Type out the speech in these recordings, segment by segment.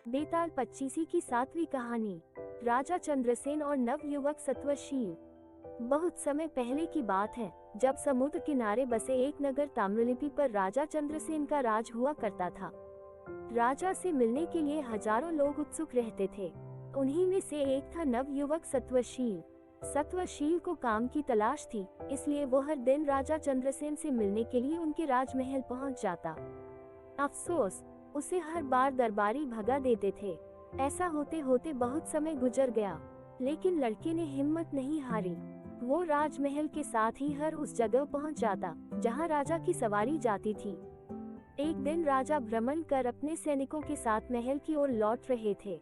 बेताल पच्चीसी की 7वीं कहानी। राजा चंद्रसेन और नवयुवक सत्वशील। बहुत समय पहले की बात है, जब समुद्र किनारे बसे एक नगर ताम्रलिप्ति पर राजा चंद्रसेन का राज हुआ करता था। राजा से मिलने के लिए हजारों लोग उत्सुक रहते थे। उन्हीं में से एक था नवयुवक सत्वशील। सत्वशील को काम की तलाश थी, इसलिए वो हर दिन राजा चंद्रसेन से मिलने के लिए उनके राजमहल पहुंच जाता। अफसोस, उसे हर बार दरबारी भगा देते थे। ऐसा होते होते बहुत समय गुजर गया, लेकिन लड़के ने हिम्मत नहीं हारी। वो राजमहल के साथ ही हर उस जगह पहुंच जाता जहां राजा की सवारी जाती थी। एक दिन राजा भ्रमण कर अपने सैनिकों के साथ महल की ओर लौट रहे थे।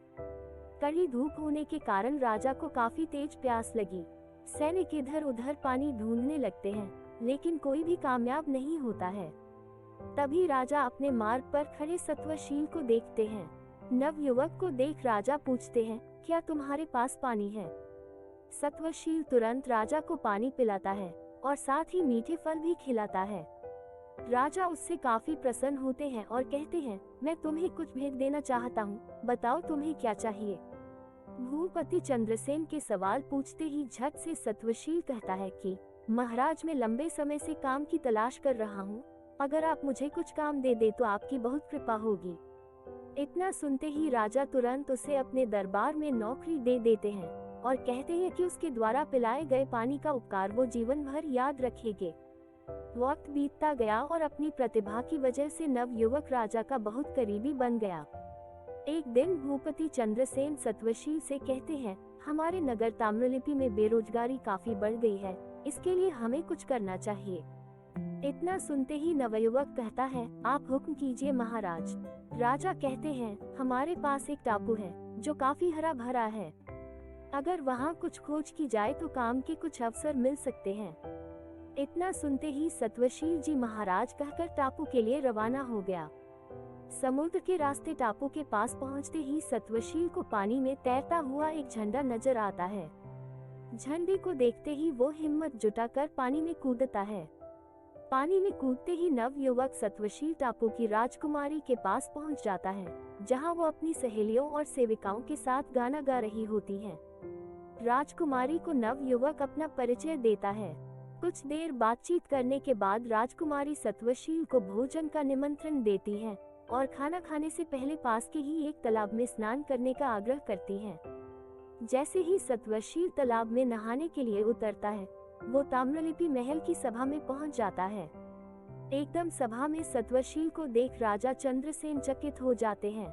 कड़ी धूप होने के कारण राजा को काफी तेज प्यास लगी। सैनिक इधर उधर पानी ढूंढने लगते हैं, लेकिन कोई भी कामयाब नहीं होता है। तभी राजा अपने मार्ग पर खड़े सत्वशील को देखते हैं। नवयुवक को देख राजा पूछते हैं, क्या तुम्हारे पास पानी है? सत्वशील तुरंत राजा को पानी पिलाता है और साथ ही मीठे फल भी खिलाता है। राजा उससे काफी प्रसन्न होते हैं और कहते हैं, मैं तुम्हें कुछ भेंट देना चाहता हूँ, बताओ तुम्हें क्या चाहिए। भूपति चंद्रसेन के सवाल पूछते ही झट से सत्वशील कहता है कि महाराज, मैं लंबे समय से काम की तलाश कर रहा हूँ। अगर आप मुझे कुछ काम दे दे तो आपकी बहुत कृपा होगी। इतना सुनते ही राजा तुरंत उसे अपने दरबार में नौकरी दे देते हैं और कहते हैं कि उसके द्वारा पिलाए गए पानी का उपकार वो जीवन भर याद रखेंगे। वक्त बीतता गया और अपनी प्रतिभा की वजह से नवयुवक राजा का बहुत करीबी बन गया। एक दिन भूपति चंद्रसेन सत्वशील से कहते हैं, हमारे नगर ताम्रलिप्ति में बेरोजगारी काफी बढ़ गई है, इसके लिए हमें कुछ करना चाहिए। इतना सुनते ही नवयुवक कहता है, आप हुक्म कीजिए महाराज। राजा कहते हैं, हमारे पास एक टापू है जो काफी हरा भरा है। अगर वहाँ कुछ खोज की जाए तो काम के कुछ अवसर मिल सकते हैं। इतना सुनते ही सत्वशील जी महाराज कहकर टापू के लिए रवाना हो गया। समुद्र के रास्ते टापू के पास पहुँचते ही सत्वशील को पानी में तैरता हुआ एक झंडा नजर आता है। झंडे को देखते ही वो हिम्मत जुटाकर पानी में कूदता है। पानी में कूदते ही नवयुवक सत्वशील टापू की राजकुमारी के पास पहुंच जाता है, जहां वो अपनी सहेलियों और सेविकाओं के साथ गाना गा रही होती हैं। राजकुमारी को नवयुवक अपना परिचय देता है। कुछ देर बातचीत करने के बाद राजकुमारी सत्वशील को भोजन का निमंत्रण देती है और खाना खाने से पहले पास के ही एक तालाब में स्नान करने का आग्रह करती है। जैसे ही सत्वशील तालाब में नहाने के लिए उतरता है, वो ताम्रलिप्ति महल की सभा में पहुंच जाता है। एकदम सभा में सत्वशील को देख राजा चंद्रसेन चकित हो जाते हैं।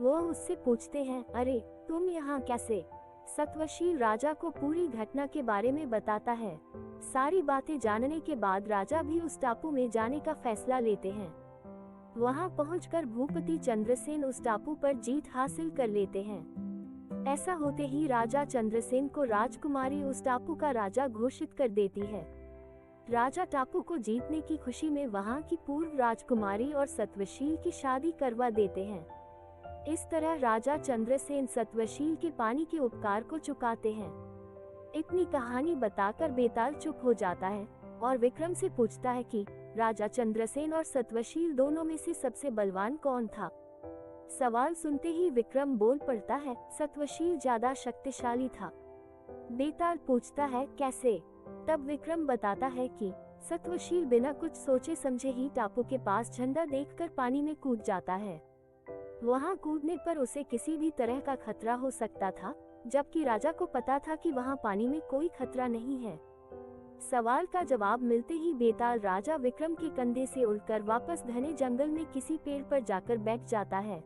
वो उससे पूछते हैं, अरे तुम यहाँ कैसे? सत्वशील राजा को पूरी घटना के बारे में बताता है। सारी बातें जानने के बाद राजा भी उस टापू में जाने का फैसला लेते हैं। वहाँ पहुंचकर भूपति चंद्रसेन उस टापू पर जीत हासिल कर लेते हैं। ऐसा होते ही राजा चंद्रसेन को राजकुमारी उस टापू का राजा घोषित कर देती है। राजा टापू को जीतने की खुशी में वहां की पूर्व राजकुमारी और सत्वशील की शादी करवा देते हैं। इस तरह राजा चंद्रसेन सत्वशील के पानी के उपकार को चुकाते हैं। इतनी कहानी बताकर बेताल चुप हो जाता है और विक्रम से पूछता है कि राजा चंद्रसेन और सत्वशील दोनों में से सबसे बलवान कौन था? सवाल सुनते ही विक्रम बोल पड़ता है, सत्वशील ज्यादा शक्तिशाली था। बेताल पूछता है, कैसे? तब विक्रम बताता है कि सत्वशील बिना कुछ सोचे समझे ही टापू के पास झंडा देखकर पानी में कूद जाता है। वहां कूदने पर उसे किसी भी तरह का खतरा हो सकता था, जबकि राजा को पता था कि वहां पानी में कोई खतरा नहीं है। सवाल का जवाब मिलते ही बेताल राजा विक्रम के कंधे से उड़कर वापस घने जंगल में किसी पेड़ पर जाकर बैठ जाता है।